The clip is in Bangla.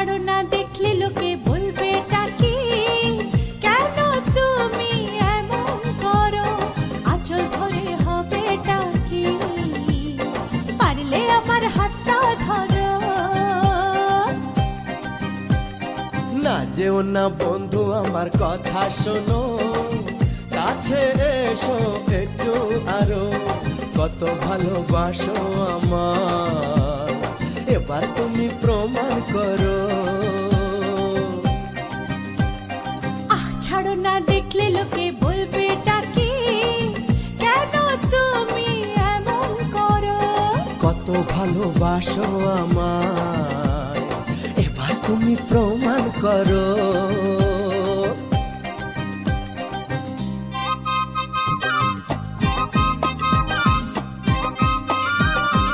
ছাড়ো না, দেখলে লোকে বলবে টাকি, কেন তুমি এমন করো, আঁচল ধরে হবে টাকি, পারলে আমার হাতটা ধরো। না যেও না বন্ধু আমার কথা শোনো, কাছে এসো একটু আরো, কত ভালোবাসো আমার, এবার তুমি প্রমাণ করো। ছাড়ো না, দেখলে লোকে বলবে টাকি, কেন তুমি এমন করো, কত ভালোবাসো আমায়, এবার তুমি প্রমাণ করো।